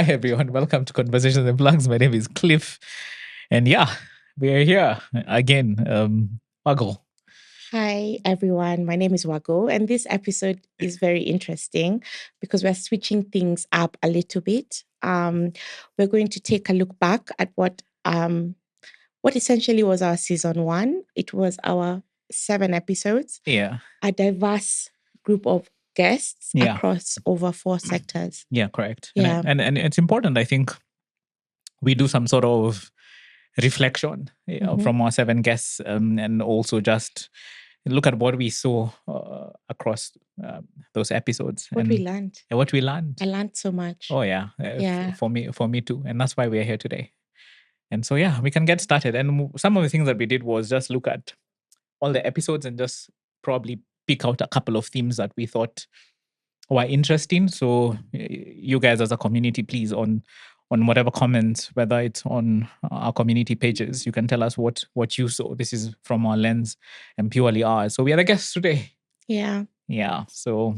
Hi, everyone. Welcome to Conversations and Plugs. My name is Cliff. And yeah, we are here again. Wangu. Hi, everyone. My name is Wago, and this episode is very interesting because we're switching things up a little bit. We're going to take a look back at what essentially was our season one. It was our 7 episodes, Yeah. a diverse group of guests Yeah. across over 4 sectors. Yeah, correct. Yeah. And it's important, I think, we do some sort of reflection from our 7 guests and also just look at what we saw across those episodes. What we learned. And what we learned. I learned so much. Oh, yeah. Yeah. For me too. And that's why we're here today. And so, yeah, we can get started. And some of the things that we did was just look at all the episodes and just probably pick out a couple of themes that we thought were interesting. So you guys as a community, please, on whatever comments, whether it's on our community pages, you can tell us what you saw. This is from our lens and purely ours. So we are the guests today. Yeah. Yeah. So,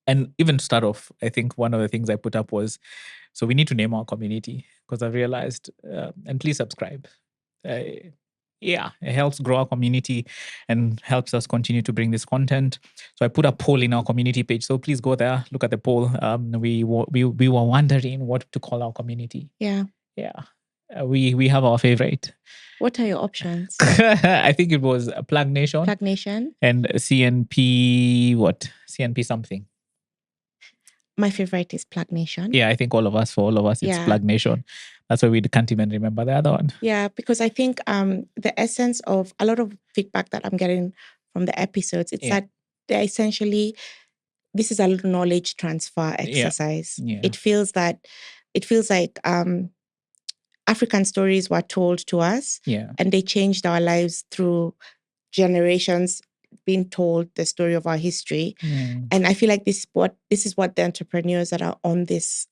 and even to start off, I think one of the things I put up was, so we need to name our community because I've realized, and please subscribe. Yeah, it helps grow our community and helps us continue to bring this content. So I put a poll in our community page. So please go there, look at the poll. We were wondering what to call our community. Yeah. Yeah. We have our favorite. What are your options? I think it was PlugNation. PlugNation. And CNP, what? CNP something. My favorite is PlugNation. Yeah, I think for all of us, it's PlugNation. That's why we can't even remember the other one. Yeah, because I think the essence of a lot of feedback that I'm getting from the episodes, it's that they're essentially, this is a knowledge transfer exercise. Yeah. It feels like African stories were told to us, and they changed our lives through generations being told the story of our history. And I feel like this is what the entrepreneurs that are on this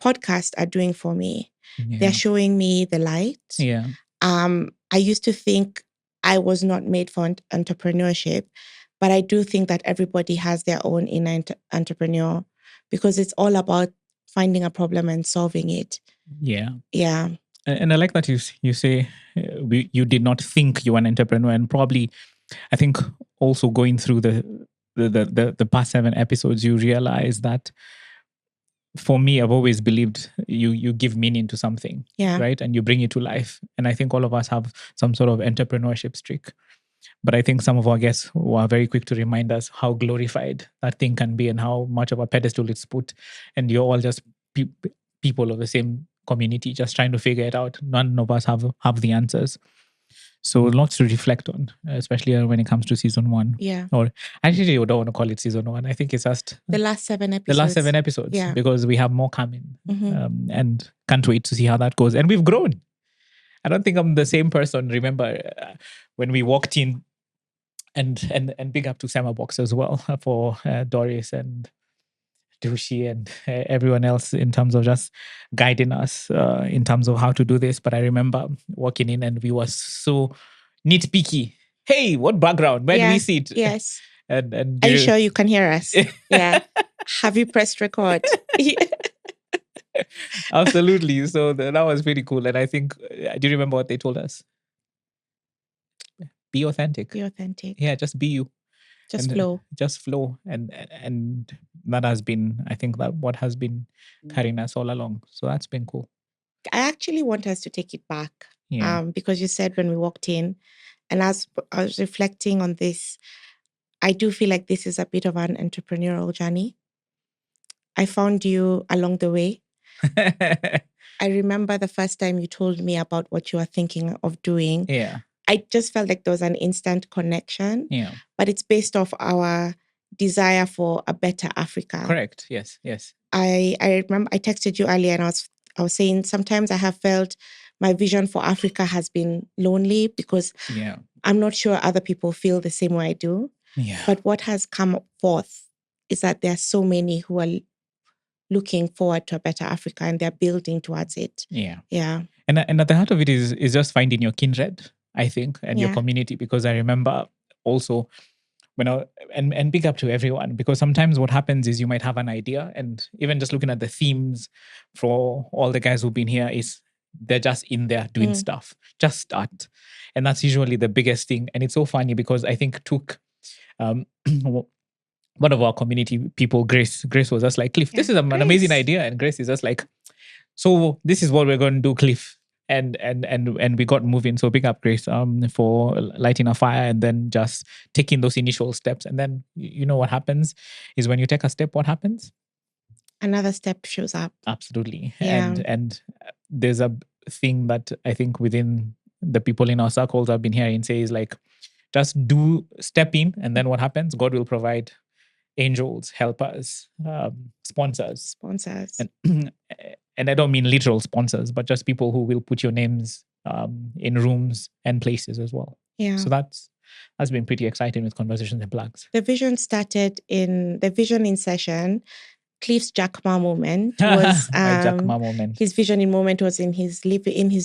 podcast are doing for me. They're showing me the light. I used to think I was not made for entrepreneurship, but I do think that everybody has their own inner entrepreneur because it's all about finding a problem and solving it. Yeah. And I like that you say you did not think you were an entrepreneur, and probably I think also going through the past 7 episodes, you realize that for me, I've always believed you give meaning to something, right? And you bring it to life. And I think all of us have some sort of entrepreneurship streak. But I think some of our guests were very quick to remind us how glorified that thing can be and how much of a pedestal it's put. And you're all just people of the same community, just trying to figure it out. None of us have the answers. So lots to reflect on, especially when it comes to season 1. Yeah. Or actually, you don't want to call it season 1. I think it's just the last 7 episodes. The last 7 episodes, because we have more coming, and can't wait to see how that goes. And we've grown. I don't think I'm the same person. Remember when we walked in, and big up to Summer Box as well for Doris and Dushi and everyone else in terms of just guiding us in terms of how to do this. But I remember walking in and we were so nitpicky. Hey, what background? Where do we sit? Yes. And are you sure you can hear us? Yeah. Have you pressed record? Absolutely. So that was pretty cool. And I think, do you remember what they told us? Be authentic. Be authentic. Yeah, just be you. Just flow. Just flow. And that has been, I think, that what has been carrying us all along. So that's been cool. I actually want us to take it back. Yeah. Because you said when we walked in, and as I was reflecting on this, I do feel like this is a bit of an entrepreneurial journey. I found you along the way. I remember the first time you told me about what you were thinking of doing. Yeah. I just felt like there was an instant connection. Yeah. But it's based off our desire for a better Africa. Correct. Yes. I remember I texted you earlier and I was saying sometimes I have felt my vision for Africa has been lonely because I'm not sure other people feel the same way I do. Yeah. But what has come forth is that there are so many who are looking forward to a better Africa and they're building towards it. Yeah. Yeah. And at the heart of it is just finding your kindred, I think, and your community. Because I remember also and big up to everyone, because sometimes what happens is you might have an idea, and even just looking at the themes for all the guys who've been here is they're just in there doing stuff. Just start. And that's usually the biggest thing. And it's so funny because I think took one of our community people, Grace was just like, Cliff, this is an amazing idea. And Grace is just like, so this is what we're going to do, Cliff. And we got moving. So big up, Grace, for lighting a fire and then just taking those initial steps. And then you know what happens is when you take a step, what happens? Another step shows up. Absolutely. Yeah. And there's a thing that I think within the people in our circles I've been hearing say is like, just step in, and then what happens? God will provide angels, helpers, sponsors. And I don't mean literal sponsors, but just people who will put your names in rooms and places as well. Yeah. So that's been pretty exciting with Conversations and Plugs. The vision started in the vision in session. Cliff's Jack Ma moment was my Jack Ma moment. His visioning moment was in his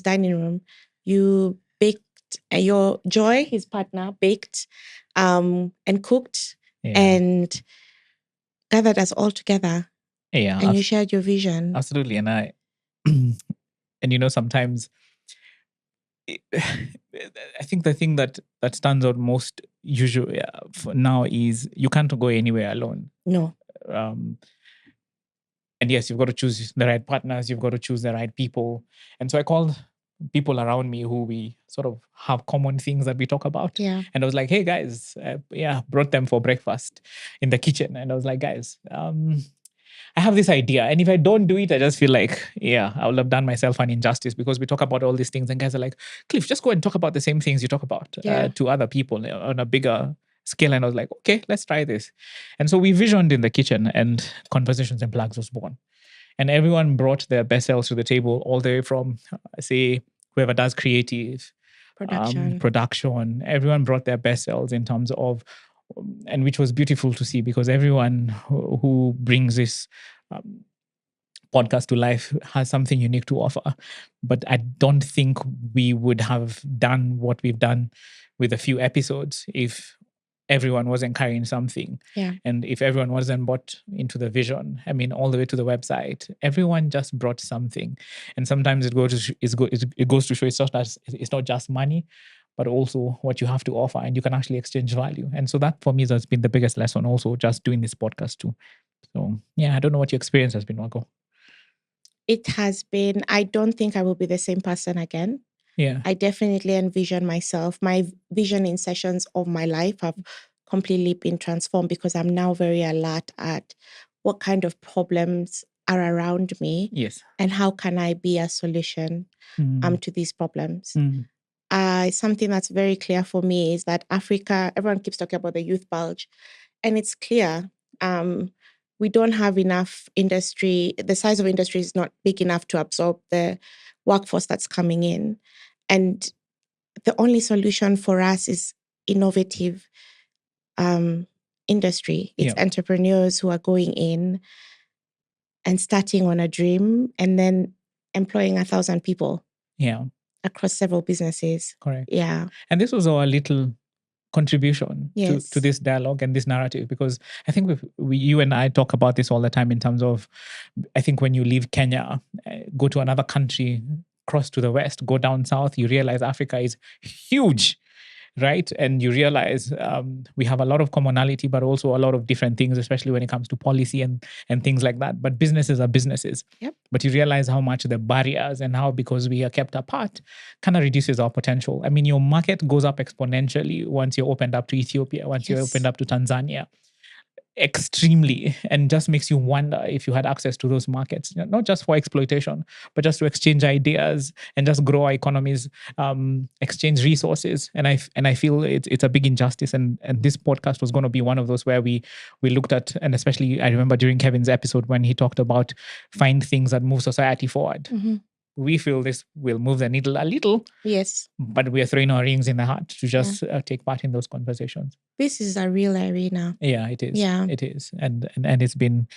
dining room. You baked your Joy, his partner, baked and cooked and gathered us all together. Yeah. And you shared your vision. Absolutely. And I and sometimes I think the thing that stands out most usually for now is you can't go anywhere alone. No. And yes, you've got to choose the right partners. You've got to choose the right people. And so I called people around me who we sort of have common things that we talk about. Yeah. And I was like, hey, guys, brought them for breakfast in the kitchen. And I was like, guys, I have this idea. And if I don't do it, I just feel like, I will have done myself an injustice, because we talk about all these things and guys are like, Cliff, just go and talk about the same things you talk about to other people on a bigger scale. And I was like, okay, let's try this. And so we visioned in the kitchen, and Conversations and Plugs was born. And everyone brought their best selves to the table, all the way from, say, whoever does creative, production. Everyone brought their best selves in terms of, and which was beautiful to see, because everyone who brings this podcast to life has something unique to offer. But I don't think we would have done what we've done with a few episodes if everyone wasn't carrying something. Yeah. And if everyone wasn't bought into the vision, I mean, all the way to the website, everyone just brought something. And sometimes it goes to show it's not just money, but also what you have to offer, and you can actually exchange value. And so that for me has been the biggest lesson also, just doing this podcast too. So I don't know what your experience has been, Wangu. It has been, I don't think I will be the same person again. Yeah. I definitely envision myself. My vision in sessions of my life have completely been transformed, because I'm now very alert at what kind of problems are around me. Yes. And how can I be a solution to these problems. Something that's very clear for me is that Africa, everyone keeps talking about the youth bulge, and it's clear. We don't have enough industry. The size of industry is not big enough to absorb the workforce that's coming in. And the only solution for us is innovative industry. It's entrepreneurs who are going in and starting on a dream and then employing 1,000 people. Yeah. Across several businesses. Correct. Yeah. And this was our little contribution to this dialogue and this narrative, because I think you and I talk about this all the time in terms of, I think when you leave Kenya, go to another country, cross to the west, go down south, you realize Africa is huge, right? And you realize we have a lot of commonality, but also a lot of different things, especially when it comes to policy and things like that. But businesses are businesses. Yep. But you realize how much the barriers and how, because we are kept apart, kind of reduces our potential. I mean, your market goes up exponentially once you're opened up to Ethiopia, once you're opened up to Tanzania. Extremely, and just makes you wonder if you had access to those markets, not just for exploitation, but just to exchange ideas and just grow our economies, exchange resources. And I feel it's a big injustice. And this podcast was going to be one of those where we looked at, and especially I remember during Kevin's episode when he talked about find things that move society forward. Mm-hmm. We feel this will move the needle a little. Yes. But we are throwing our rings in the hat to just take part in those conversations. This is a real arena. Yeah, it is. Yeah. It is. And it's been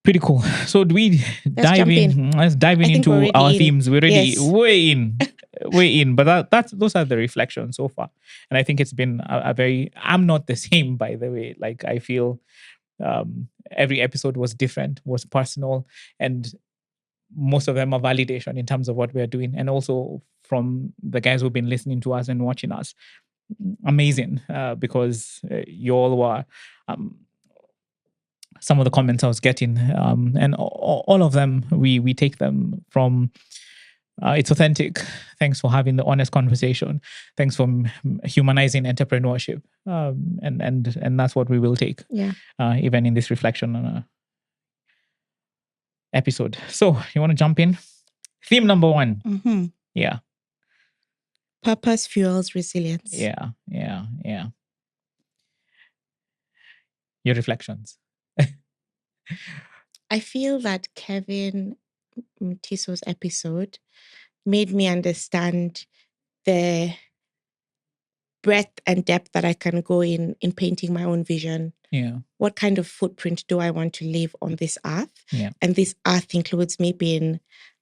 pretty cool. So do we Let's dive in into our themes? We're already way in. way in. But those are the reflections so far. And I think it's been a very, I'm not the same, by the way. Like I feel every episode was different, was personal, and most of them are validation in terms of what we're doing. And also from the guys who've been listening to us and watching us, amazing, because you all were some of the comments I was getting, and all of them, we take them from it's authentic. Thanks for having the honest conversation. Thanks for humanizing entrepreneurship, and that's what we will take. Yeah. Even in this reflection episode. So you want to jump in? Theme number 1. Mm-hmm. Yeah. Purpose fuels resilience. Yeah. Your reflections. I feel that Kevin Mtiso's episode made me understand the breadth and depth that I can go in painting my own vision. Yeah. What kind of footprint do I want to leave on this earth? Yeah. And this earth includes me being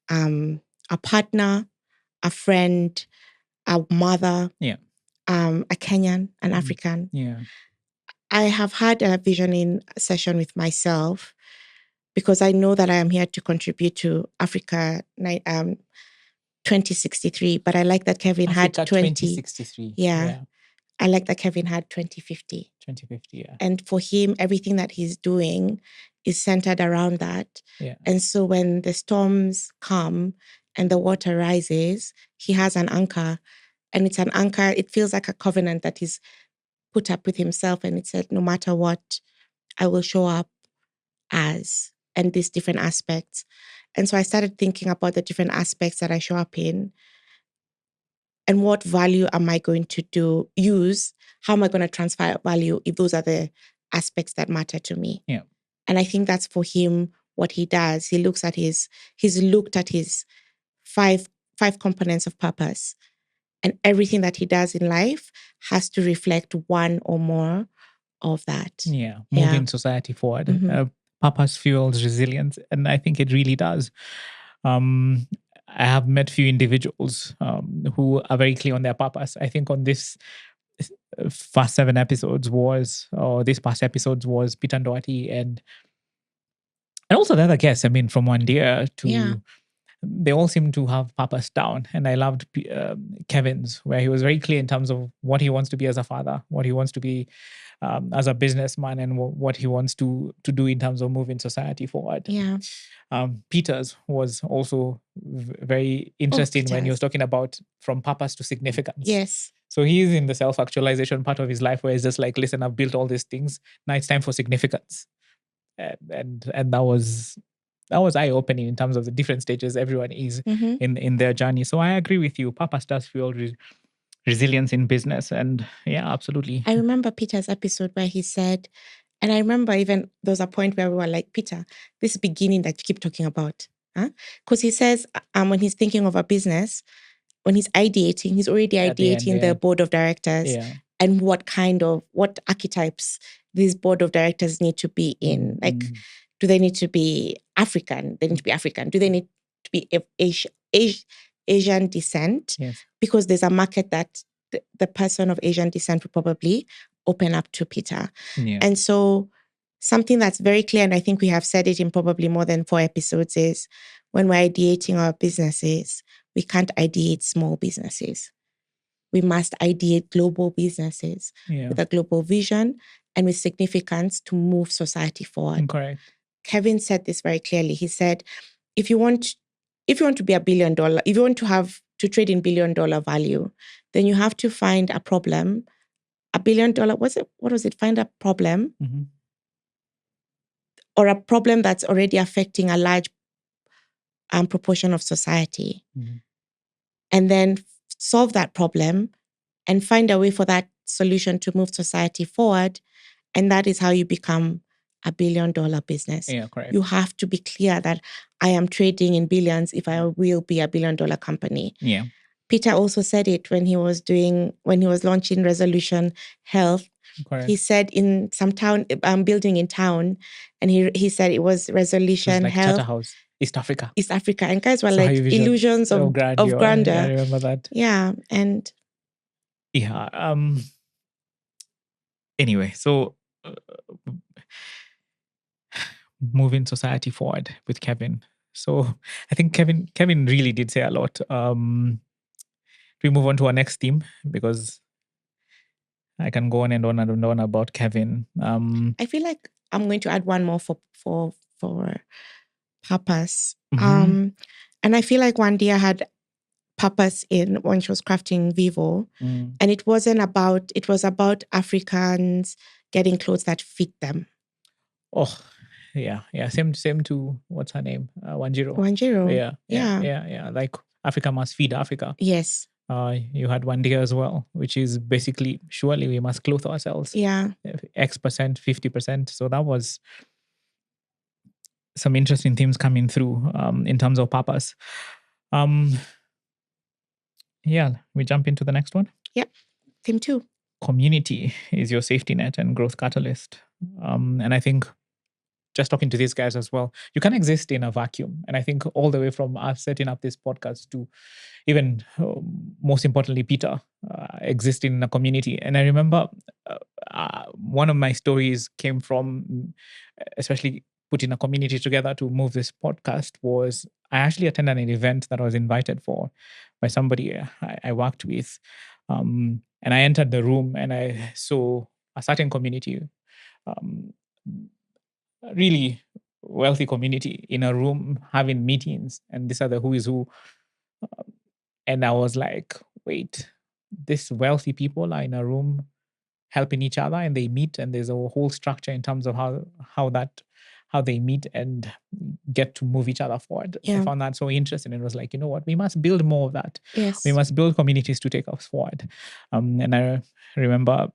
a partner, a friend, a mother, a Kenyan, an African. Yeah. I have had a visioning session with myself because I know that I am here to contribute to Africa 2063, but I like that Kevin Africa had 20. 2063. Yeah. I like that Kevin had 2050. 2050, yeah. And for him, everything that he's doing is centered around that. Yeah. And so when the storms come and the water rises, he has an anchor. And it's an anchor, it feels like a covenant that he's put up with himself. And it said, no matter what, I will show up as, and these different aspects. And so I started thinking about the different aspects that I show up in. And what value am I going to use? How am I going to transfer value if those are the aspects that matter to me? Yeah. And I think that's for him what he does. He's looked at his five components of purpose. And everything that he does in life has to reflect one or more of that. Yeah. Moving society forward. Mm-hmm. Purpose fuels resilience. And I think it really does. I have met few individuals who are very clear on their purpose. I think on this past 7 episodes this past episodes was Peter Ndoati and also the other guests. I mean, from one year to, they all seem to have purpose down. And I loved Kevin's, where he was very clear in terms of what he wants to be as a father, what he wants to be as a businessman, and what he wants to do in terms of moving society forward. Yeah. Peter's was also very interesting when he was talking about from purpose to significance. Yes. So he's in the self-actualization part of his life where it's just like, listen, I've built all these things. Now it's time for significance. And that was eye-opening in terms of the different stages everyone is in their journey. So I agree with you. Purpose does fuel resilience in business. And yeah, absolutely. I remember Peter's episode where he said, and I remember even there was a point where we were like, Peter, this beginning that you keep talking about. Because he says when he's thinking of a business, when he's ideating, he's already ideating the board of directors and what archetypes these board of directors need to be in. Like, do they need to be African? They need to be African. Do they need to be Asian descent? Yes. Because there's a market that the person of Asian descent would probably open up to Peter. Yeah. And so something that's very clear, and I think we have said it in probably more than 4 episodes, is when we're ideating our businesses, we can't ideate small businesses. We must ideate global businesses with a global vision and with significance to move society forward. Correct. Kevin said this very clearly. He said, if you want to be $1 billion, if you want to trade in $1 billion value, then you have to find a problem. $1 billion, what was it? Find a problem or a problem that's already affecting a large proportion of society. And then solve that problem and find a way for that solution to move society forward. And that is how you become a $1 billion business. Yeah, correct. You have to be clear that I am trading in billions if I will be a $1 billion company. Yeah. Peter also said it when he was launching Resolution Health. Correct. He said in some town, building in town, and he said it was Resolution like Health. Charter House. East Africa. East Africa. And guys were So like how you visual- illusions of grandeur. grandeur. Yeah, I remember that. Yeah. And yeah. Anyway, so moving society forward with Kevin. So I think Kevin really did say a lot. We move on to our next theme because I can go on and on and on about Kevin. I feel like I'm going to add one more for purpose. Mhm. And I feel like Wandia had purpose in when she was crafting Vivo. And it was about Africans getting clothes that fit them. Oh, yeah. Same to what's her name? Wanjiro. Wanjiro. Yeah. Like Africa must feed Africa. Yes. You had Wandia as well, which is basically surely we must clothe ourselves. Yeah. X%, 50%. So that was some interesting themes coming through in terms of purpose. Yeah, we jump into the next one. Yep. Theme 2. Community is your safety net and growth catalyst. And I think just talking to these guys as well, you can exist in a vacuum. And I think all the way from us setting up this podcast to even most importantly, Peter, existing in a community. And I remember one of my stories came from, especially putting a community together to move this podcast, was I actually attended an event that I was invited for by somebody I worked with. And I entered the room and I saw a certain community, really wealthy community in a room having meetings. And these are the who is who. And I was like, wait, these wealthy people are in a room helping each other and they meet, and there's a whole structure in terms of how they meet and get to move each other forward. Yeah. I found that so interesting. It was like, you know what, we must build more of that. Yes. We must build communities to take us forward. And I remember,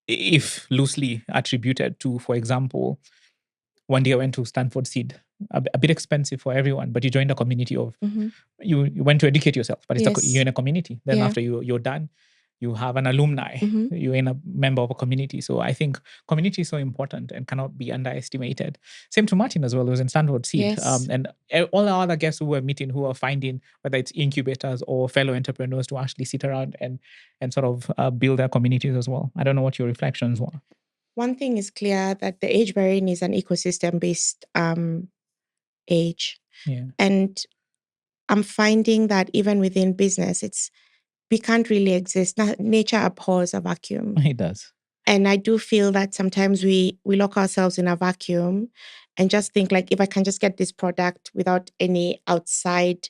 if loosely attributed to, for example, one day I went to Stanford Seed, a bit expensive for everyone, but you joined a community of, you went to educate yourself, but you're in a community. Then after you're done, you have an alumni, you're in a member of a community. So I think community is so important and cannot be underestimated. Same to Martin as well, who was in Stanford Seed. Yes. And all our other guests who were meeting, who are finding, whether it's incubators or fellow entrepreneurs, to actually sit around and sort of build their communities as well. I don't know what your reflections were. One thing is clear, that the age we're in is an ecosystem-based age. Yeah. And I'm finding that even within business, we can't really exist. Nature abhors a vacuum. It does. And I do feel that sometimes we lock ourselves in a vacuum and just think like, if I can just get this product without any outside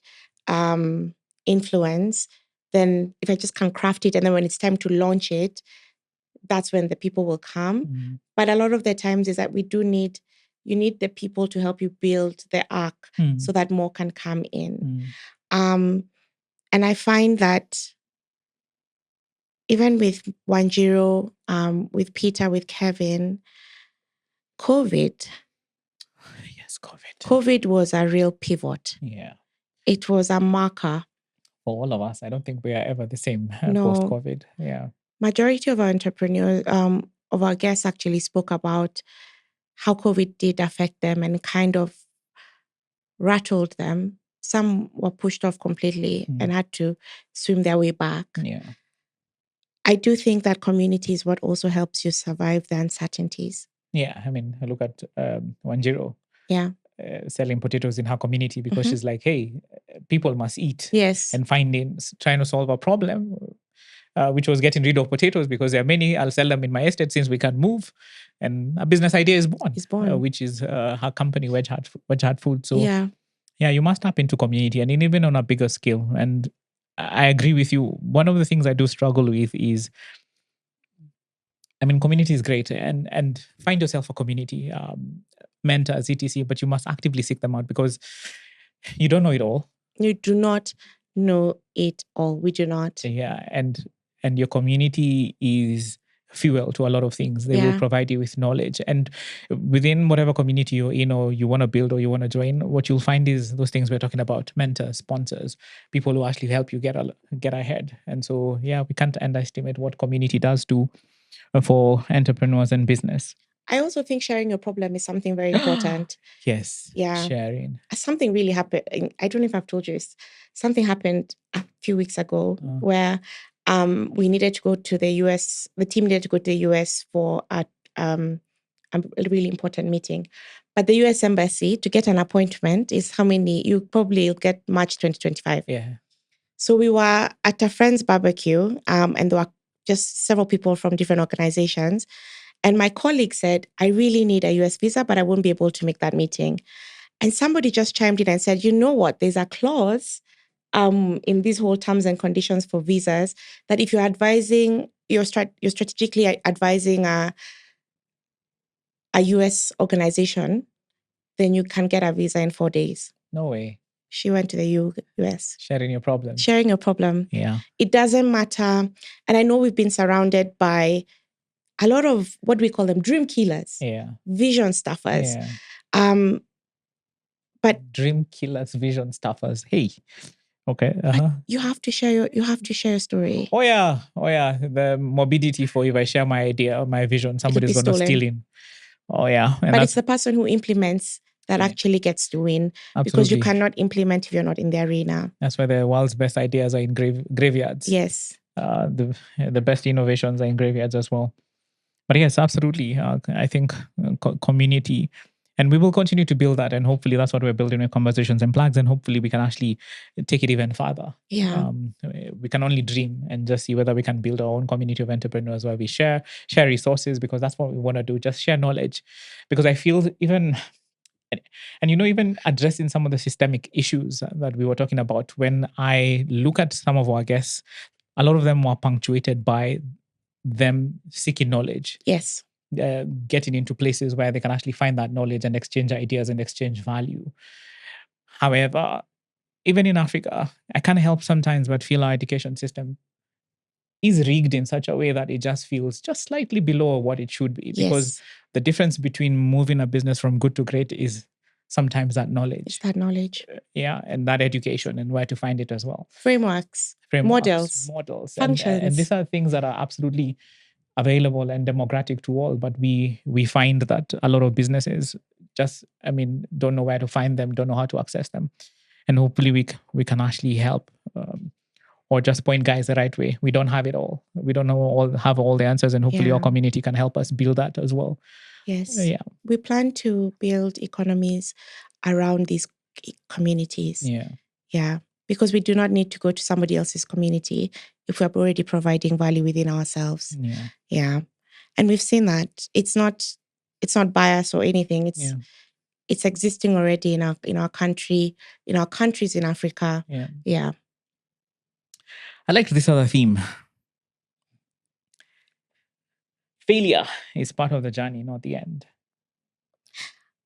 influence, then if I just can craft it, and then when it's time to launch it, that's when the people will come. But a lot of the times is that you need the people to help you build the arc so that more can come in. And I find that even with Wanjiro, with Peter, with Kevin, COVID. Yes, COVID was a real pivot. Yeah. It was a marker. For all of us, I don't think we are ever the same No. post-COVID. Yeah. Majority of our entrepreneurs, of our guests actually spoke about how COVID did affect them and kind of rattled them. Some were pushed off completely and had to swim their way back. Yeah. I do think that community is what also helps you survive the uncertainties. Yeah. I mean, look at Wanjiro. Yeah. Selling potatoes in her community because she's like, hey, people must eat. Yes. And trying to solve a problem, which was getting rid of potatoes because there are many. I'll sell them in my estate since we can't move. And a business idea is born. Which is her company, Wedge Heart Food. So yeah, you must tap into community, and even on a bigger scale. And I agree with you. One of the things I do struggle with is, I mean, community is great, and find yourself a community, mentors, etc. But you must actively seek them out because you don't know it all. You do not know it all. We do not. Yeah, and your community is fuel to a lot of things. They will provide you with knowledge, and within whatever community you're in or you want to build or you want to join, what you'll find is those things we're talking about: mentors, sponsors, people who actually help you get ahead. And so, yeah, we can't underestimate what community does do for entrepreneurs and business. I also think sharing your problem is something very important. Yes. Yeah. Sharing. Something really happened. I don't know if I've told you this. Something happened a few weeks ago where we needed to go to the US. The team needed to go to the US for a really important meeting. But the US Embassy, to get an appointment, is how many? You probably get March 2025. Yeah. So we were at a friend's barbecue, and there were just several people from different organizations. And my colleague said, I really need a US visa, but I won't be able to make that meeting. And somebody just chimed in and said, you know what? There's a clause in these whole terms and conditions for visas that if you're advising, you're strategically advising a US organization, then you can get a visa in 4 days. No way. She went to the US. Sharing your problem. Sharing your problem. Yeah. It doesn't matter. And I know we've been surrounded by a lot of what we call them dream killers. Yeah. Vision stuffers. Yeah. But dream killers, vision stuffers. Hey. Okay. You have to share your story. Oh yeah. The morbidity for if I share my idea or my vision, somebody's gonna steal in. Oh yeah. And but it's the person who implements that actually gets to win. Absolutely. Because you cannot implement if you're not in the arena. That's why the world's best ideas are in graveyards. Yes. The best innovations are in graveyards as well. But yes, absolutely. I think community, and we will continue to build that. And hopefully that's what we're building with Conversations and Plugs. And hopefully we can actually take it even further. Yeah. We can only dream and just see whether we can build our own community of entrepreneurs where we share resources, because that's what we want to do. Just share knowledge. Because I feel even addressing some of the systemic issues that we were talking about, when I look at some of our guests, a lot of them were punctuated by them seeking knowledge. Yes. Getting into places where they can actually find that knowledge and exchange ideas and exchange value. However, even in Africa, I can't help sometimes but feel our education system is rigged in such a way that it just feels just slightly below what it should be. Because the difference between moving a business from good to great is sometimes that knowledge. It's that knowledge. And that education and where to find it as well. Frameworks, models, functions. And these are things that are absolutely available and democratic to all, but we find that a lot of businesses just, don't know where to find them, don't know how to access them. And hopefully we can actually help or just point guys the right way. We don't have it all. We don't have all the answers, and hopefully our community can help us build that as well. Yes. We plan to build economies around these communities. Yeah. Because we do not need to go to somebody else's community if we're already providing value within ourselves. Yeah. And we've seen that it's not bias or anything. It's existing already in our country, in our countries in Africa. Yeah. I liked this other theme. Failure is part of the journey, not the end.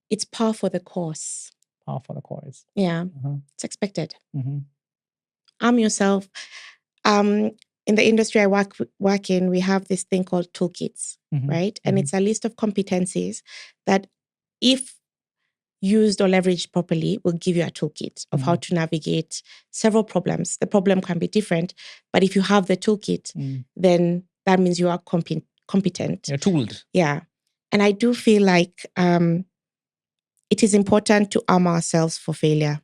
It's par for the course. Par for the course. Yeah. It's expected. Arm yourself. In the industry I work in, we have this thing called toolkits, right? And it's a list of competencies that, if used or leveraged properly, will give you a toolkit of how to navigate several problems. The problem can be different, but if you have the toolkit, then that means you are competent. You're tooled. Yeah. And I do feel like it is important to arm ourselves for failure.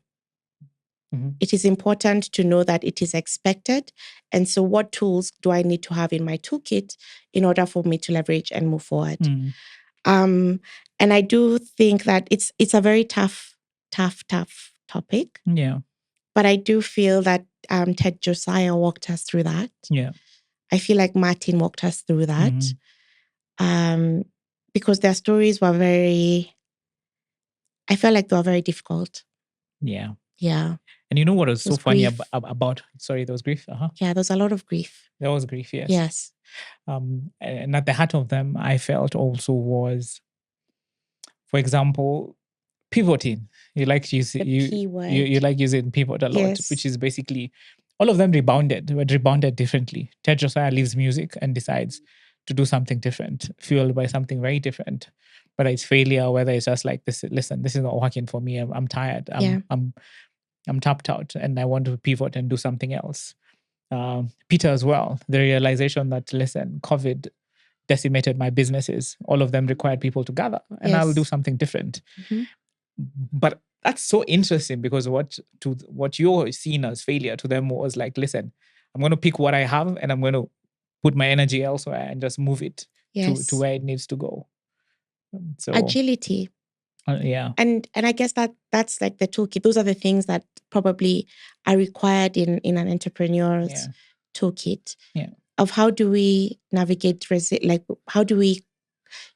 It is important to know that it is expected. And so what tools do I need to have in my toolkit in order for me to leverage and move forward? And I do think that it's a very tough topic. Yeah. But I do feel that Ted Josiah walked us through that. Yeah. I feel like Martin walked us through that. Because their stories were I felt like they were very difficult. Yeah. Yeah. And you know what was so funny about sorry, there was grief? Yeah, there was a lot of grief. There was grief, yes. Yes. And at the heart of them, I felt also was, for example, pivoting. You like using pivot a lot, which is basically all of them rebounded differently. Ted Josiah leaves music and decides to do something different, fueled by something very different. Whether it's failure, whether it's just like this, listen, this is not working for me. I'm tired. I'm tapped out and I want to pivot and do something else. Peter as well, the realization that, listen, COVID decimated my businesses. All of them required people to gather, and I'll do something different. But that's so interesting, because what you're seeing as failure to them was like, listen, I'm going to pick what I have and I'm going to put my energy elsewhere and just move it to where it needs to go. So agility. Yeah. And I guess that's like the toolkit. Those are the things that probably are required in an entrepreneur's toolkit. Of how do we navigate how do we,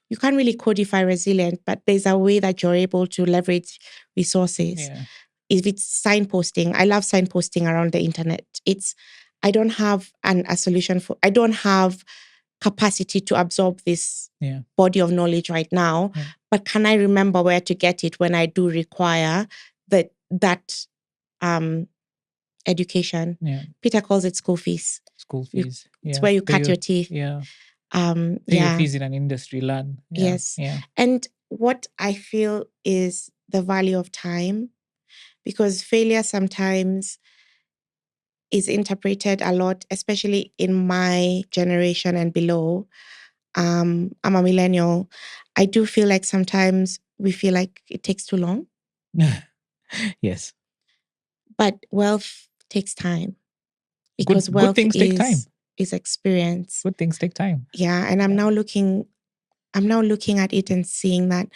you can't really codify resilient, but there's a way that you're able to leverage resources. If it's signposting, I love signposting around the internet. I don't have a solution I don't have capacity to absorb this body of knowledge right now, but can I remember where to get it when I do require that education? Peter calls it school fees. School fees. It's where you cut your teeth. Your fees in an industry learn. Yes. And what I feel is the value of time, because failure sometimes is interpreted a lot, especially in my generation and below. I'm a millennial. I do feel like sometimes we feel like it takes too long. Yes. But wealth takes time, because wealth take time. Is experience. Good things take time. Yeah. And I'm now looking at it and seeing that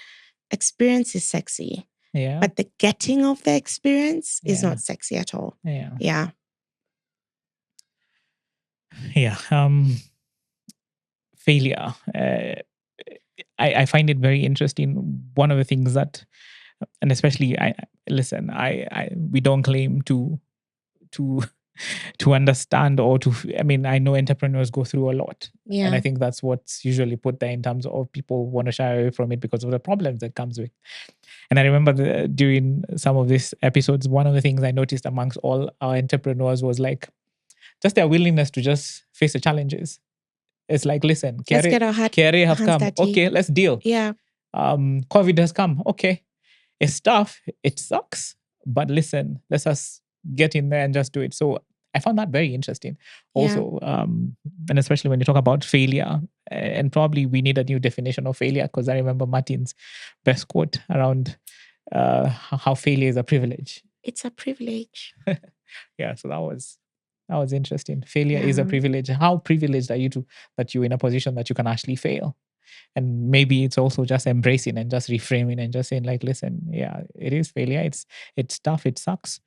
experience is sexy. Yeah. But the getting of the experience is not sexy at all. Yeah. Failure. I find it very interesting. One of the things that, and especially, we don't claim to understand or I know entrepreneurs go through a lot. And I think that's what's usually put there in terms of people want to shy away from it because of the problems that comes with. And I remember during some of these episodes, one of the things I noticed amongst all our entrepreneurs was like just their willingness to just face the challenges. It's like, listen, let's get our KRA have come. dirty. Okay, let's deal. Yeah. COVID has come. Okay. It's tough. It sucks. But listen, let's us get in there and just do it. So I found that very interesting also. And especially when you talk about failure, and probably we need a new definition of failure, because I remember Martin's best quote around how failure is a privilege. It's a privilege. Yeah. So that was interesting. Failure is a privilege. How privileged are you that you're in a position that you can actually fail? And maybe it's also just embracing and just reframing and just saying like, listen, it is failure. It's tough. It sucks.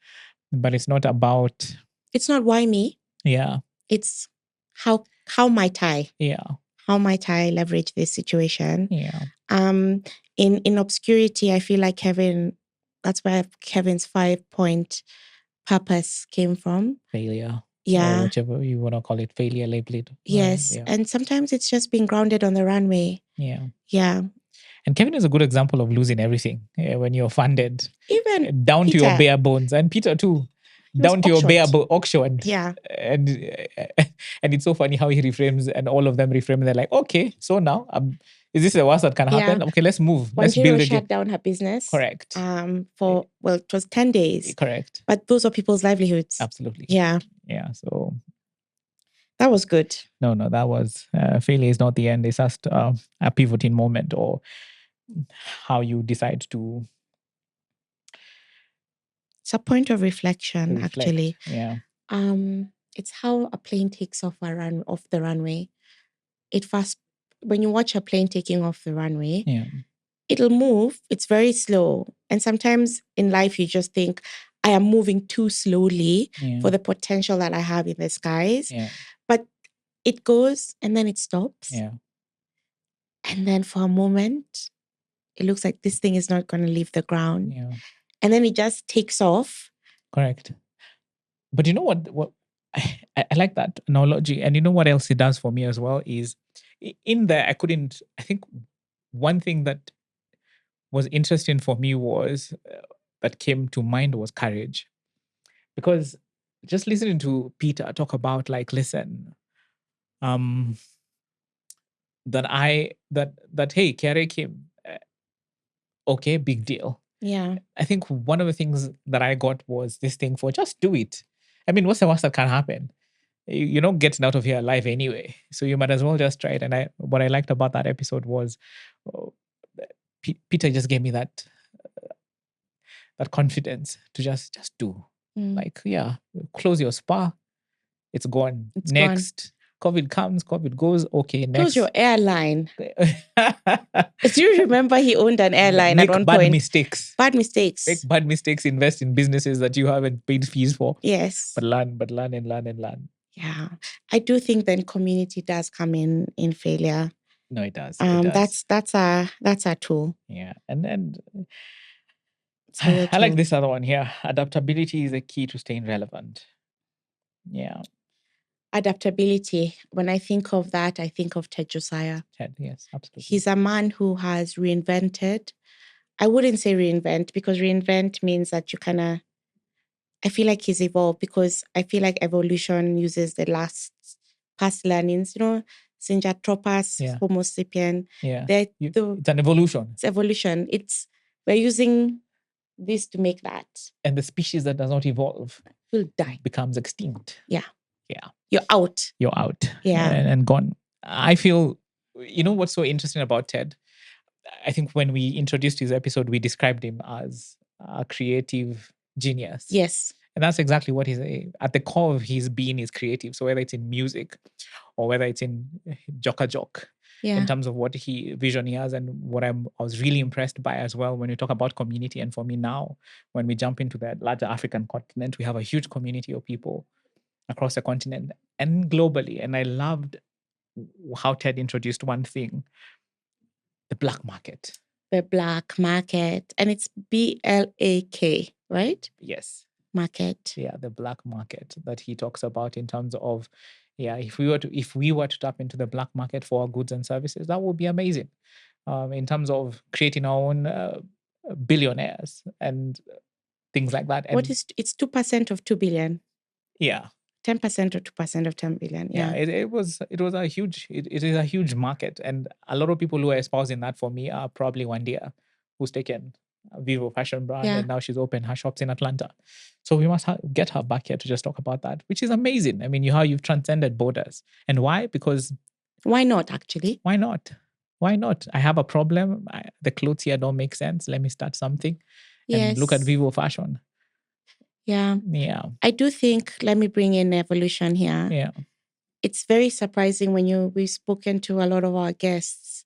But it's not about... It's not why me. Yeah. It's how might I? Yeah. How might I leverage this situation? Yeah. In obscurity, I feel like that's where Kevin's 5-point purpose came from. Failure. Yeah. Or whichever you want to call it, failure, label it. Yes. And sometimes it's just being grounded on the runway. Yeah. Yeah. And Kevin is a good example of losing everything when you're funded. Even down Peter, to your bare bones. And Peter too. Down to your bare auction. Yeah. And it's so funny how he reframes, and all of them reframe, and they're like, okay, so now is this the worst that can happen? Okay, let's move. Let's build it. Shut down her business. Correct. It was 10 days. Correct. But those are people's livelihoods. Absolutely. Yeah. Yeah. So that was good. No, that was failure is not the end. It's just a pivoting moment, or how you decide to. It's a point of reflection, actually. Yeah. It's how a plane takes off the runway. When you watch a plane taking off the runway, it'll move. It's very slow. And sometimes in life, you just think, I am moving too slowly for the potential that I have in the skies. Yeah. But it goes and then it stops. Yeah. And then for a moment, it looks like this thing is not going to leave the ground. Yeah. And then it just takes off. Correct. But you know what I like that analogy. And you know what else it does for me as well is in there, I think one thing that was interesting for me was that came to mind was courage. Because just listening to Peter talk about like, listen, that hey, Kere came, okay, big deal. Yeah. I think one of the things that I got was this thing for just do it. I mean, what's the worst that can happen? you're not getting out of here alive anyway. So you might as well just try it. And what I liked about that episode was Peter just gave me that confidence to just do. Like, close your spa. It's gone. It's next. Gone. COVID comes, COVID goes. Okay, next. Close your airline. Do you remember he owned an airline Make at one bad point? mistakes. Bad mistakes. Make bad mistakes. Invest in businesses that you haven't paid fees for. Yes. But learn and learn. Yeah. I do think then community does come in failure. No, it does. It does. That's our tool. Yeah. And I like this other one here. Adaptability is a key to staying relevant. Yeah. Adaptability. When I think of that, I think of Ted Josiah. Ted, yes, absolutely. He's a man who has reinvented. I wouldn't say reinvent, because reinvent means that you kind of, I feel like he's evolved, because I feel like evolution uses the past learnings, Sinjatropus, Homo sapien. Yeah. It's an evolution. It's evolution. We're using this to make that. And the species that does not evolve will die. Becomes extinct. Yeah. Yeah. You're out. Yeah. And gone. I feel, what's so interesting about Ted? I think when we introduced his episode, we described him as a creative genius. Yes. And that's exactly what he's at the core of his being is creative. So whether it's in music or whether it's in Joka, in terms of what vision he has, and what I was really impressed by as well when we talk about community. And for me now, when we jump into the larger African continent, we have a huge community of people across the continent and globally. And I loved how Ted introduced one thing: the black market. The black market. And it's BLAK, right? Yes. Market. Yeah, the black market that he talks about in terms of, if we were to tap into the black market for our goods and services, that would be amazing. In terms of creating our own billionaires and things like that. And it's 2% of 2 billion? Yeah. 10% or 2% of 10 billion. Yeah. It is a huge market. And a lot of people who are espousing that for me are probably Wandia, who's taken a Vivo fashion brand and now she's opened her shops in Atlanta. So we must get her back here to just talk about that, which is amazing. I mean, you've transcended borders. And why? Because why not, actually? Why not? I have a problem. The clothes here don't make sense. Let me start something. And look at Vivo fashion. Yeah. I do think, let me bring in evolution here. Yeah. It's very surprising when we've spoken to a lot of our guests.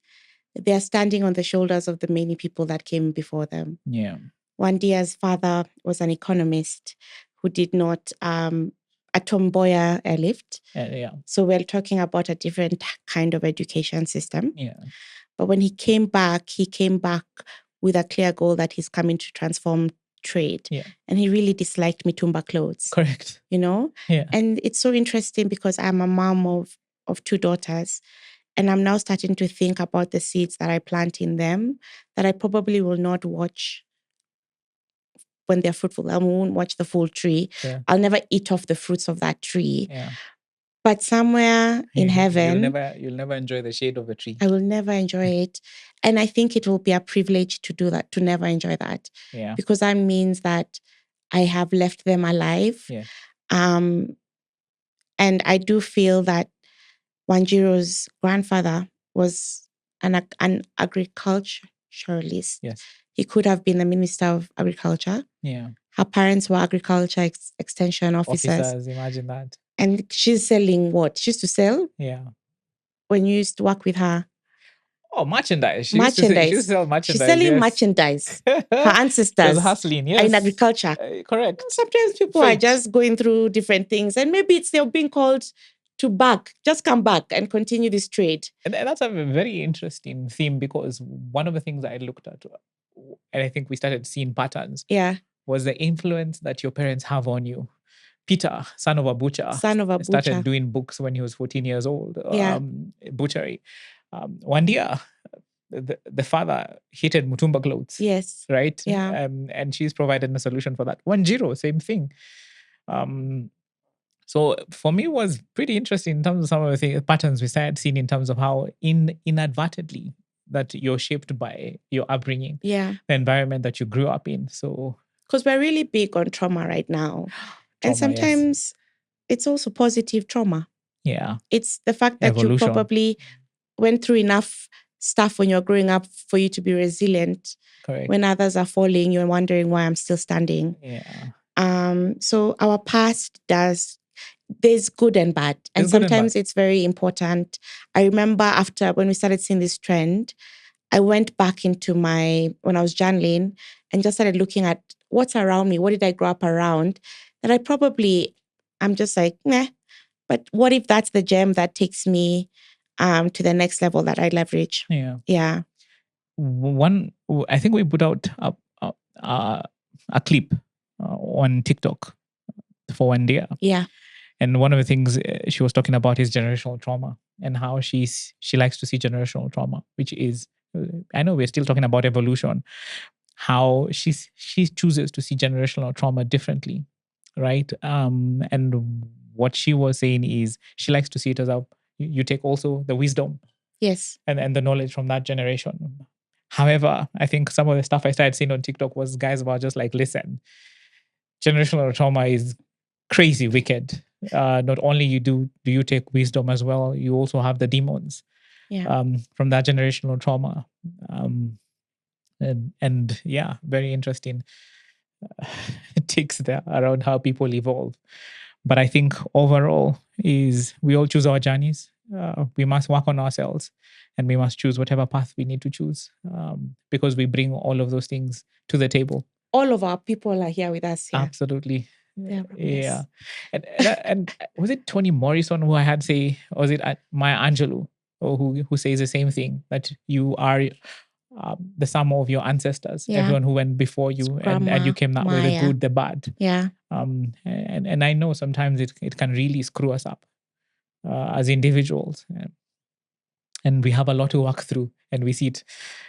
They're standing on the shoulders of the many people that came before them. Yeah. Wandia's father was an economist who did not a tomboya airlift. So we're talking about a different kind of education system. Yeah. But when he came back with a clear goal that he's coming to transform trade. Yeah. And he really disliked mitumba clothes. Correct. Yeah. And it's so interesting because I'm a mom of 2 daughters. And I'm now starting to think about the seeds that I plant in them that I probably will not watch when they're fruitful. I won't watch the full tree. Yeah. I'll never eat off the fruits of that tree. Yeah. But somewhere in heaven, you'll never enjoy the shade of the tree. I will never enjoy it. And I think it will be a privilege to do that, to never enjoy that. Yeah. Because that means that I have left them alive. Yeah. And I do feel that Wanjiro's grandfather was an agriculturalist. Yes. He could have been the Minister of Agriculture. Yeah. Her parents were agriculture extension officers. Imagine that. And she's selling what? She used to sell? Yeah. When you used to work with her? Oh, merchandise. She used to sell merchandise. She's selling merchandise. Her ancestors. She was hustling, yes. Are in agriculture. Correct. Sometimes people are just going through different things. And maybe it's they're being called to back. Just come back and continue this trade. And that's a very interesting theme, because one of the things I looked at, and I think we started seeing patterns, was the influence that your parents have on you. Peter, son of a butcher, started doing books when he was 14 years old. Butchery. Wandia, the father hated mutumba clothes. Yes. Right? Yeah. And she's provided a solution for that. Wanjiro, same thing. So for me, it was pretty interesting in terms of some of the patterns we started seeing in terms of how inadvertently that you're shaped by your upbringing, the environment that you grew up in. So, because we're really big on trauma right now. And sometimes it's also positive trauma. Yeah. It's the fact that Evolution. you probably went through enough stuff when you're growing up for you to be resilient. Correct. When others are falling, you're wondering why I'm still standing. Yeah. So our past there's good and bad. And sometimes it's very important. I remember after when we started seeing this trend, I went back into when I was journaling and just started looking at what's around me. What did I grow up around? That I'm just like, meh. But what if that's the gem that takes me to the next level that I leverage? Yeah. Yeah. I think we put out a clip on TikTok for one day. Yeah. And one of the things she was talking about is generational trauma and how she likes to see generational trauma, which is, I know we're still talking about evolution, how she chooses to see generational trauma differently, right? And what she was saying is she likes to see it as you take also the wisdom, yes, and the knowledge from that generation. However, I think some of the stuff I started seeing on TikTok was guys were just like, listen, generational trauma is crazy wicked. Not only do you take wisdom as well, you also have the demons from that generational trauma. And yeah, very interesting takes there around how people evolve. But I think overall is we all choose our journeys. We must work on ourselves, and we must choose whatever path we need to choose, because we bring all of those things to the table. All of our people are here with us. Yeah. Absolutely. Yeah. And was it Toni Morrison who I had say, or was it Maya Angelou who says the same thing, that you are the sum of your ancestors, everyone who went before you, and you came that way, the good, the bad. Yeah. And I know sometimes it can really screw us up as individuals. And we have a lot to work through, and we see it.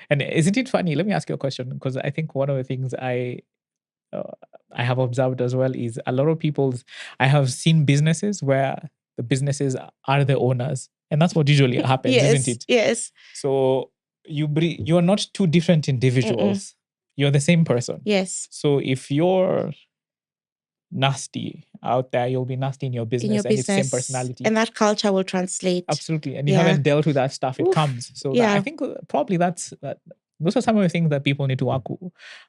And isn't it funny? Let me ask you a question, because I think one of the things I have observed as well is a lot of I have seen businesses where the businesses are the owners, and that's what usually happens, isn't it? Yes. So you are not two different individuals. You're the same person. Yes. So if you're nasty out there, you'll be nasty in your business, and it's the same personality. And that culture will translate. Absolutely. And you haven't dealt with that stuff, it comes. So I think probably those are some of the things that people need to work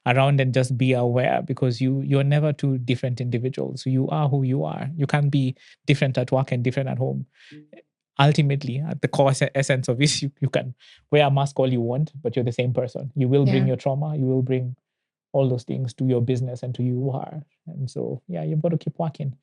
around and just be aware, because you're never two different individuals. You are who you are. You can't be different at work and different at home. Ultimately, at the core essence of this, you can wear a mask all you want, but you're the same person. You will bring your trauma. You will bring all those things to your business and to who you are. And so, you've got to keep working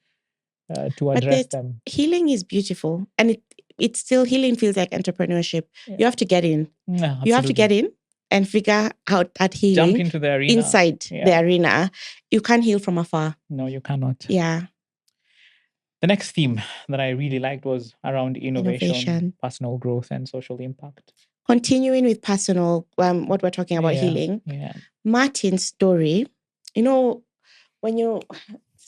to address them. Healing is beautiful, and it's still, healing feels like entrepreneurship. You have to get in. You have to get in and figure out that healing. Jump into the arena. Inside the arena. You can't heal from afar. No, you cannot. Yeah. The next theme that I really liked was around innovation, personal growth, and social impact. Continuing with personal, what we're talking about, healing. Yeah. Martin's story, so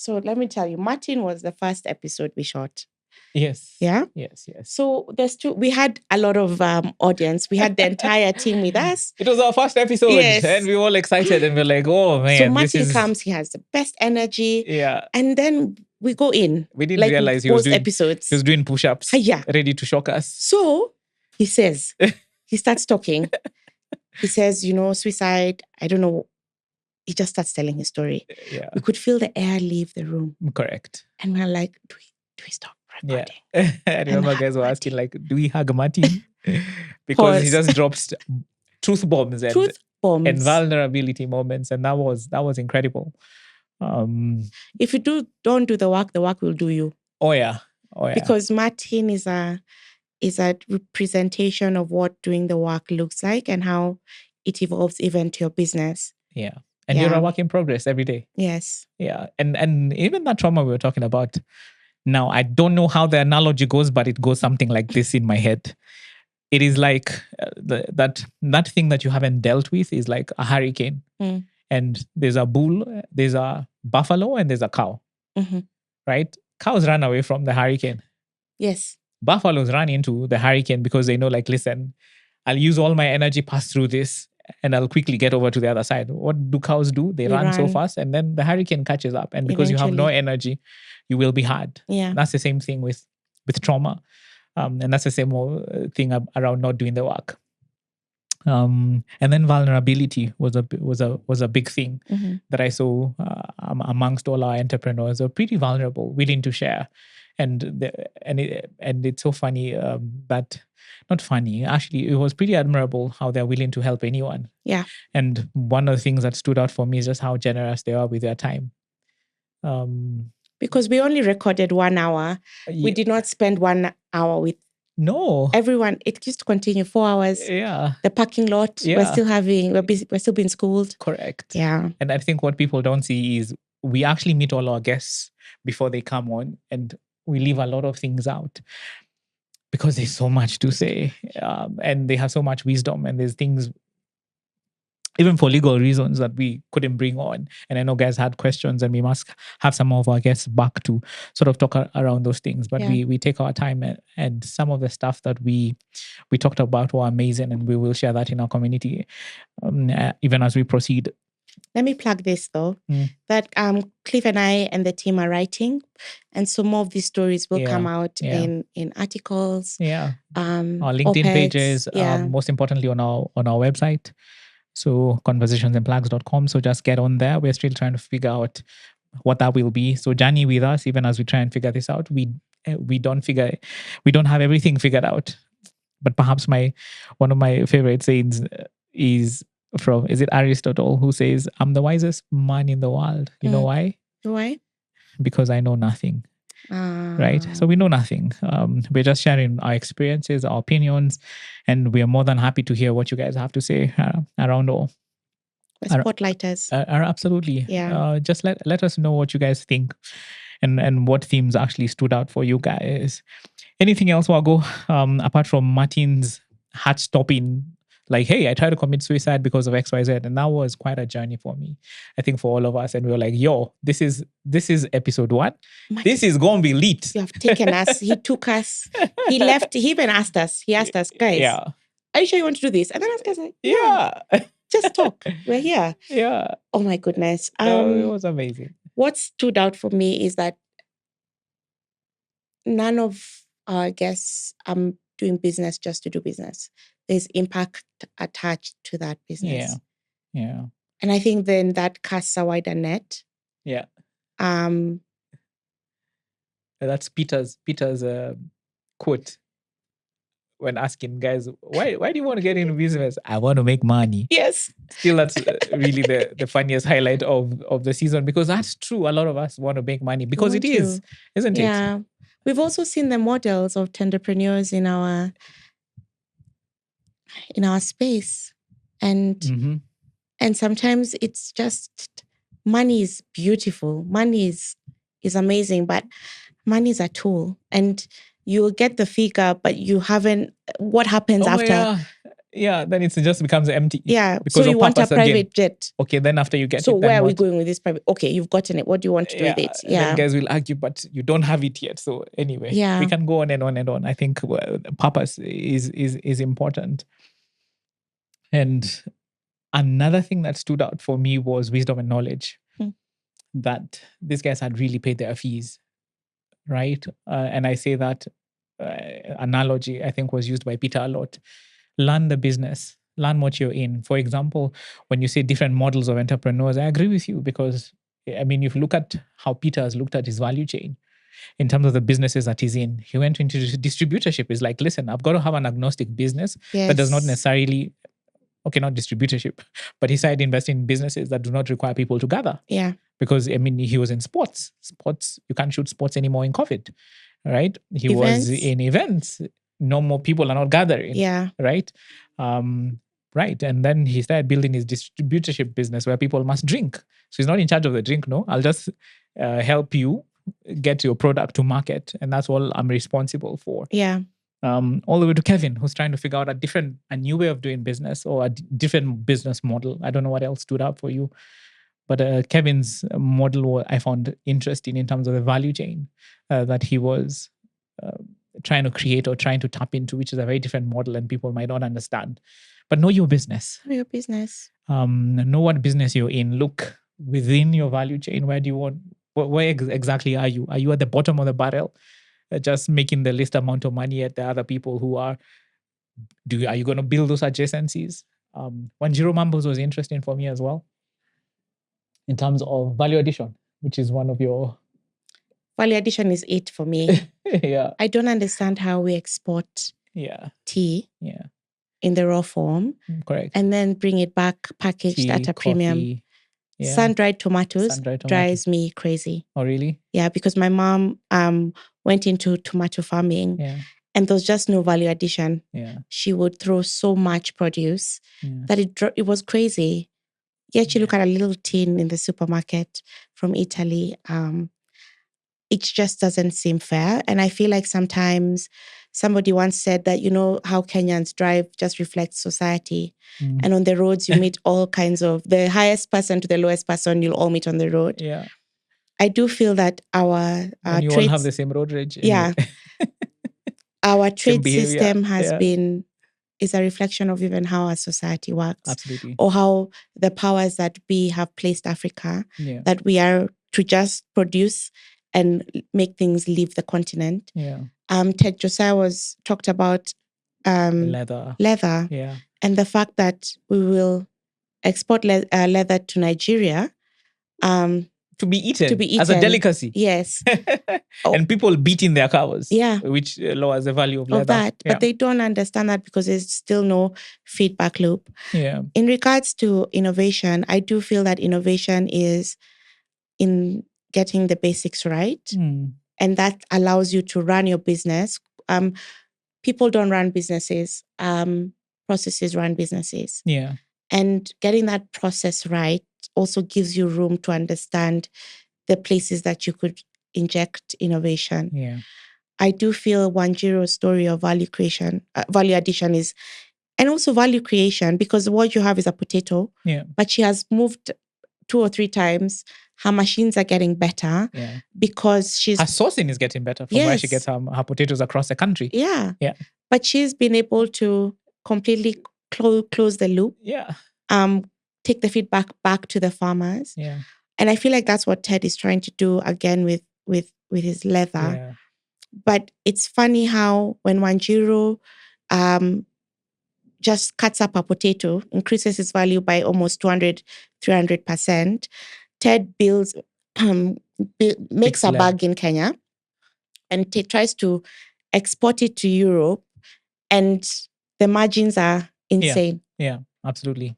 let me tell you, Martin was the first episode we shot. Yes. Yeah? Yes. So we had a lot of audience. We had the entire team with us. It was our first episode. Yes. And we were all excited, and we're like, oh man. So Martin comes, he has the best energy. Yeah. And then we go in. We didn't realize he was doing push-ups. Yeah. Ready to shock us. So he says, he starts talking. He says, suicide, I don't know. He just starts telling his story. Yeah. We could feel the air leave the room. Correct. And we're like, do we stop recording? Yeah. I remember guys were asking, like, do we hug Martin? Because he just drops truth bombs and vulnerability moments. And that was incredible. If you don't do the work will do you. Oh yeah. Because Martin is a representation of what doing the work looks like and how it evolves even to your business. Yeah. And you're a work in progress every day. Yes. Yeah. And even that trauma we were talking about, now I don't know how the analogy goes, but it goes something like this in my head. It is like that thing that you haven't dealt with is like a hurricane. And there's a bull, there's a buffalo, and there's a cow. Mm-hmm. Right? Cows run away from the hurricane. Yes. Buffaloes run into the hurricane because they know, like, listen, I'll use all my energy, pass through this, and I'll quickly get over to the other side. What do cows do? They run so fast, and then the hurricane catches up. And because you have no energy, you will be hard. Yeah. That's the same thing with trauma. And that's the same thing around not doing the work. And then vulnerability was a big thing that I saw amongst all our entrepreneurs. They're pretty vulnerable, willing to share, and it's so funny that, not funny, actually, it was pretty admirable how they're willing to help anyone. Yeah. And one of the things that stood out for me is just how generous they are with their time. Because we only recorded 1 hour, we did not spend 1 hour with everyone. It used to continue 4 hours. Yeah. The parking lot, we're still being schooled. Correct. Yeah. And I think what people don't see is we actually meet all our guests before they come on, and we leave a lot of things out because there's so much to say, and they have so much wisdom, and there's things, even for legal reasons, that we couldn't bring on. And I know guys had questions, and we must have some of our guests back to sort of talk around those things. But we take our time, and some of the stuff that we talked about were amazing, and we will share that in our community even as we proceed. Let me plug this though, that Cliff and I and the team are writing, and so more of these stories will come out in articles, our LinkedIn pages, most importantly on our website. So conversationsandplugs.com. So just get on there. We're still trying to figure out what that will be. So journey with us, even as we try and figure this out. We don't have everything figured out. But perhaps one of my favorite sayings is it Aristotle, who says, "I'm the wisest man in the world." You know why? Why? Because I know nothing. Right? So we know nothing. We're just sharing our experiences, our opinions, and we are more than happy to hear what you guys have to say around all. Spotlighters. Absolutely. Yeah. Just let us know what you guys think, and what themes actually stood out for you guys. Anything else, Wangu, apart from Martin's heart-stopping, like, hey, I tried to commit suicide because of XYZ, and that was quite a journey for me, I think, for all of us. And we were like, yo, this is episode 1. This is gonna be lit. You have taken us. He took us. He left. He even asked us. He asked us, guys, are you sure you want to do this? And then I was like, yeah. Just talk. We're here. Yeah. Oh my goodness. It was amazing. What stood out for me is that none of our guests doing business just to do business. There's impact attached to that business. Yeah. And I think then that casts a wider net. Yeah. That's Peter's quote when asking guys, why do you want to get into business? I want to make money. Yes. Still, that's really the funniest highlight of the season, because that's true. A lot of us want to make money because it is, isn't it? Yeah. We've also seen the models of entrepreneurs in our space, and sometimes it's just, money is beautiful, money is amazing, but money is a tool, and you'll get the figure, but you haven't. What happens after? Yeah, then it just becomes empty. Yeah, because so you want a private jet. Okay, then after you get so it, where are we going with this private? Okay, you've gotten it. What do you want to do with it? Yeah, then guys will argue, but you don't have it yet. So anyway, we can go on and on and on. I think purpose is important. And another thing that stood out for me was wisdom and knowledge. That these guys had really paid their fees, right? And I say that analogy, I think, was used by Peter a lot. Learn the business, learn what you're in. For example, when you say different models of entrepreneurs, I agree with you, because I mean, if you look at how Peter has looked at his value chain in terms of the businesses that he's in, he went into distributorship. It's like, listen, I've got to have an agnostic business that does not necessarily, not distributorship, but he started investing in businesses that do not require people to gather. Yeah. Because, I mean, he was in sports. You can't shoot sports anymore in COVID, right? He was in events. No more people are not gathering. Yeah. Right? Right. And then he started building his distributorship business where people must drink. So he's not in charge of the drink, no. I'll just help you get your product to market. And that's all I'm responsible for. Yeah. All the way to Kevin, who's trying to figure out a new way of doing business, or a different business model. I don't know what else stood out for you. But Kevin's model I found interesting in terms of the value chain that he was trying to create or trying to tap into, which is a very different model, and people might not understand. But know your business. Know your business. Know what business you're in. Look within your value chain. Where do you want? Where exactly are you? Are you at the bottom of the barrel, just making the least amount of money at the other people who are? Are you going to build those adjacencies? Wanjiro Mambos was interesting for me as well, in terms of value addition, which is one of your... Value addition is it for me. Yeah. I don't understand how we export tea in the raw form. Correct. And then bring it back packaged Tea, at a coffee, premium. Sun-dried tomatoes drives me crazy. Oh, really? Yeah, because my mom went into tomato farming and there was just no value addition. Yeah. She would throw so much produce that it was crazy. Yet you look at a little tin in the supermarket from Italy. It just doesn't seem fair. And I feel like sometimes somebody once said that, how Kenyans drive just reflects society. And on the roads, you meet all kinds of, the highest person to the lowest person, you'll all meet on the road. Yeah. I do feel that our and you traits, all have the same road rage. Anyway. Yeah. Our trait system is a reflection of even how our society works. Absolutely. Or how the powers that be have placed Africa, that we are to just produce and make things leave the continent. Yeah. Ted Josiah talked about leather. Yeah. And the fact that we will export leather to Nigeria. To be eaten as a delicacy. Yes. And people beating their cows. Yeah. Which lowers the value of leather. Of that. But they don't understand that because there's still no feedback loop. Yeah. In regards to innovation, I do feel that innovation is in getting the basics right. And that allows you to run your business. People don't run businesses. Processes run businesses. Yeah. And getting that process right also gives you room to understand the places that you could inject innovation. Yeah. I do feel Wanjiro's story of value addition is, and also value creation, because what you have is a potato, but she has moved 2 or 3 times. Her machines are getting better because her sourcing is getting better from where she gets her potatoes across the country. Yeah. But she's been able to completely close the loop. Yeah. Take the feedback back to the farmers. Yeah. And I feel like that's what Ted is trying to do again with his leather. Yeah. But it's funny how when Wanjiro just cuts up a potato, increases its value by almost 200, 300%, Ted makes a bag in Kenya and tries to export it to Europe, and the margins are insane. Yeah, absolutely.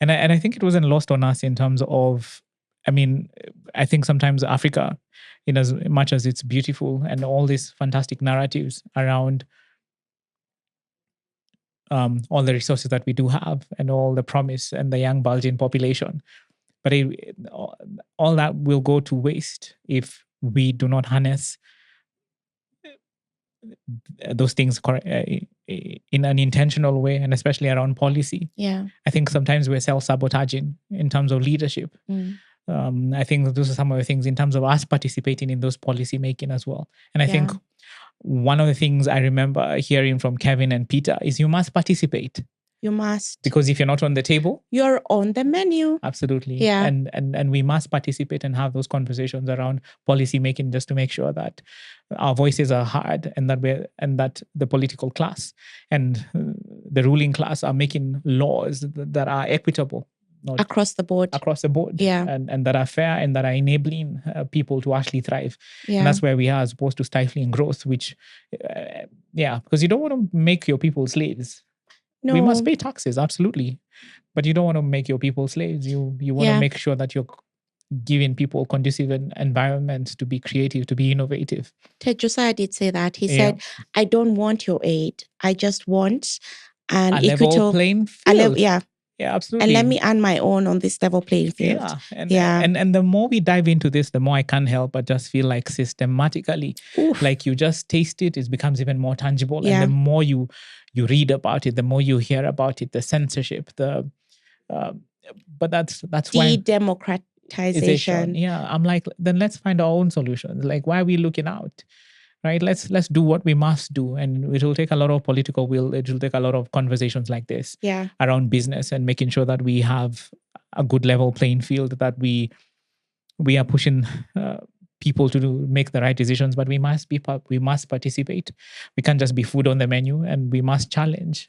And I think it wasn't lost on us in terms of, I think sometimes Africa, in as much as it's beautiful and all these fantastic narratives around all the resources that we do have and all the promise and the young bulging population, but all that will go to waste if we do not harness those things in an intentional way, and especially around policy. Yeah, I think sometimes we're self-sabotaging in terms of leadership. I think those are some of the things in terms of us participating in those policy making as well. And I think one of the things I remember hearing from Kevin and Peter is you must participate. You must. Because if you're not on the table, you're on the menu. Absolutely. Yeah. And we must participate and have those conversations around policy making, just to make sure that our voices are heard, and that the political class and the ruling class are making laws that are equitable. Across the board. Yeah. And that are fair and that are enabling people to actually thrive. Yeah. And that's where we are, as opposed to stifling growth, which, because you don't want to make your people slaves. No. We must pay taxes, absolutely. But you don't want to make your people slaves. You want to make sure that you're giving people conducive environments to be creative, to be innovative. Ted Josiah did say that. He said, I don't want your aid. I just want an level playing field. Yeah, absolutely. And let me earn my own on this level playing field. And the more we dive into this, the more I can't help but just feel like systematically, like you just taste it, it becomes even more tangible. Yeah. And the more you read about it, the more you hear about it, the censorship, but that's why democratization. Yeah, I'm like, then let's find our own solutions. Like, why are we looking out? right? Let's do what we must do, and it will take a lot of political will. It will take a lot of conversations like this around business and making sure that we have a good level playing field, that we are pushing people to make the right decisions. But we must participate. We can't just be food on the menu, and we must challenge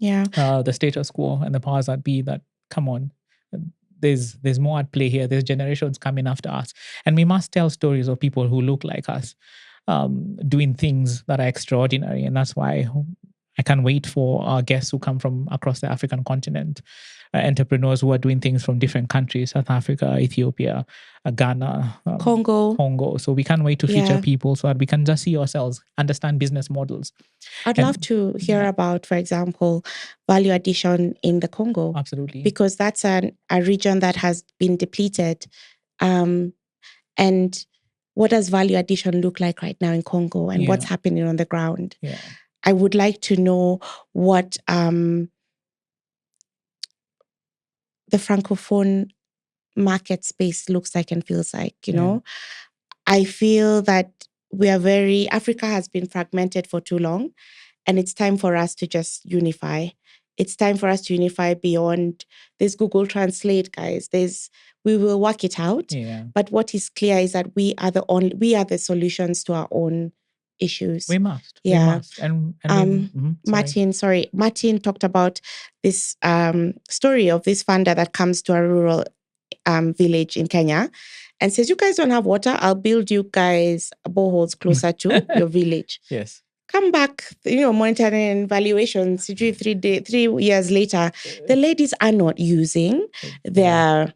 the status quo and the powers that be. That, come on, there's more at play here. There's generations coming after us, and we must tell stories of people who look like us, doing things that are extraordinary. And that's why I can't wait for our guests who come from across the African continent, entrepreneurs who are doing things from different countries: South Africa, Ethiopia, Ghana, Congo. So we can't wait to feature people so that we can just see ourselves, understand business models. I'd love to hear about, for example, value addition in the Congo. Absolutely. Because that's a region that has been depleted. And what does value addition look like right now in Congo, and what's happening on the ground? I would like to know what the Francophone market space looks like and feels like, you know. I feel that Africa has been fragmented for too long, and it's time for us to just unify. It's time for us to unify beyond this Google Translate, guys. We will work it out. But what is clear is that we are the solutions to our own issues. We must. We must. And Martin talked about this story of this funder that comes to a rural village in Kenya and says, "You guys don't have water. I'll build you guys boreholes closer to your village." Yes. Come back, monitoring and valuations. 3 years later, the ladies are not using the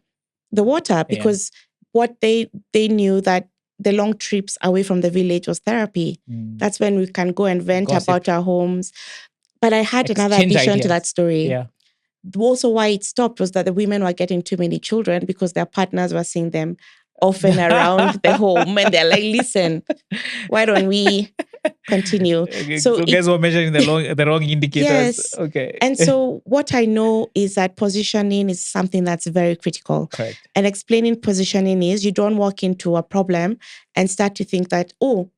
water because what they knew that the long trips away from the village was therapy. That's when we can go and vent about our homes. But I had another addition to that story. Also, why it stopped was that the women were getting too many children because their partners were seeing them often around the home, and they're like, "Listen, why don't we continue?" So guys were measuring the wrong indicators. Yes. Okay. And so what I know is that positioning is something that's very critical. Correct. And explaining positioning is you don't walk into a problem and start to think that, oh,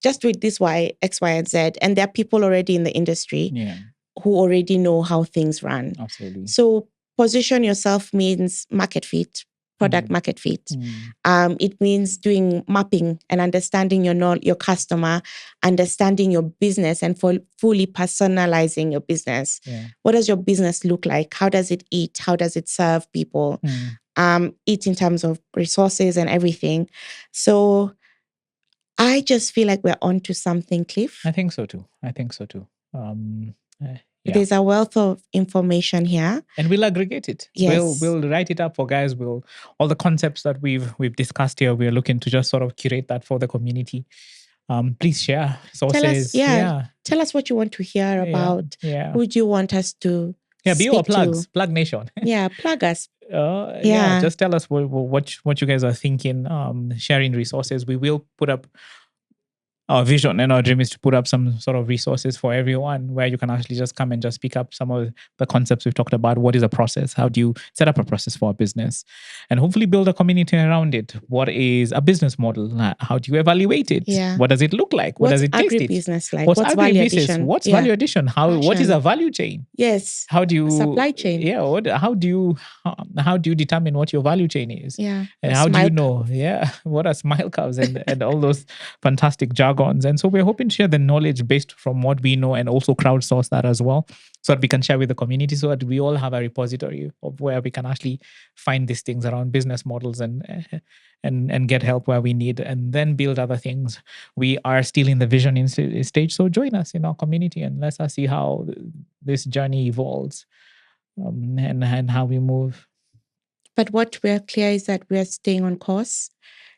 just do it this way, X, Y, and Z. And there are people already in the industry who already know how things run. Absolutely. So position yourself means market fit, product market fit. It means doing mapping and understanding your customer, understanding your business, and fully personalizing your business. What does your business look like? How does it eat? How does it serve people? Eat in terms of resources and everything. So I just feel like we're onto something, Cliff. I think so too. There's a wealth of information here, and we'll aggregate it. Yes. We'll write it up for guys. All the concepts that we've discussed here, we're looking to just sort of curate that for the community. Please share sources. Tell us what you want to hear about. Who do you want us to be our plugs. PlugNation. Plug us. Just tell us what you guys are thinking. Sharing resources. We will put up. Our vision and our dream is to put up some sort of resources for everyone where you can actually just come and just pick up some of the concepts we've talked about. What is a process? How do you set up a process for a business? And hopefully build a community around it. What is a business model? How do you evaluate it? What does it look like? What does it taste agribusiness like? What's value addition? What's value addition? What is a value chain? Yes. How do you supply chain? How do you determine what your value chain is? And how do you know? What are smile curves and all those fantastic jargon? And so we're hoping to share the knowledge based from what we know and also crowdsource that as well, so that we can share with the community, so that we all have a repository of where we can actually find these things around business models and get help where we need, and then build other things. We are still in the vision stage, so join us in our community and let's see how this journey evolves and how we move. But what we're clear is that we're staying on course.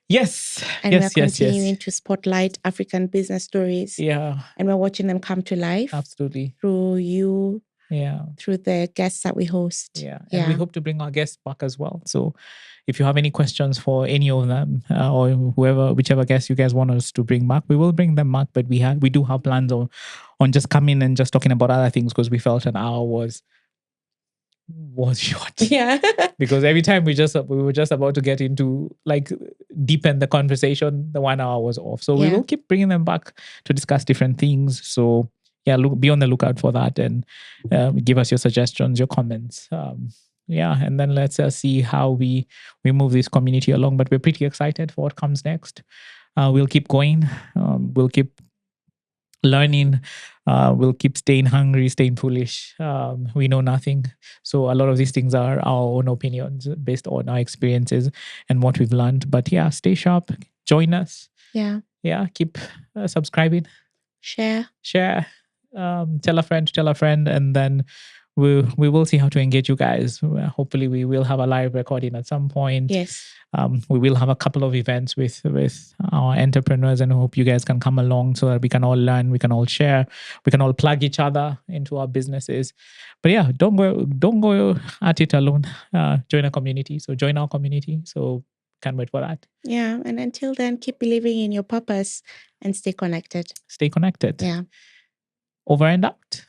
Yes. And we're continuing to spotlight African business stories. And we're watching them come to life. Absolutely. Through you. Through the guests that we host. And we hope to bring our guests back as well. So if you have any questions for any of them or whichever guests you guys want us to bring back, we will bring them back. But we do have plans on just coming and just talking about other things, because we felt an hour was was short. Yeah. Because every time we were just about to get into like deepen the conversation, the 1 hour was off. So we will keep bringing them back to discuss different things. So yeah, be on the lookout for that, and give us your suggestions, your comments. And then let's see how we move this community along. But we're pretty excited for what comes next. We'll keep going. We'll keep learning. We'll keep staying hungry, staying foolish. We know nothing. So a lot of these things are our own opinions based on our experiences and what we've learned. But yeah, stay sharp. Join us. Yeah. Keep subscribing. Share. Tell a friend, and then we will see how to engage you guys. Hopefully we will have a live recording at some point. Yes. We will have a couple of events with our entrepreneurs, and I hope you guys can come along so that we can all learn, we can all share, we can all plug each other into our businesses. But yeah, don't go at it alone. Join a community. So join our community. So can't wait for that. Yeah. And until then, keep believing in your purpose and stay connected. Stay connected. Yeah. Over and out.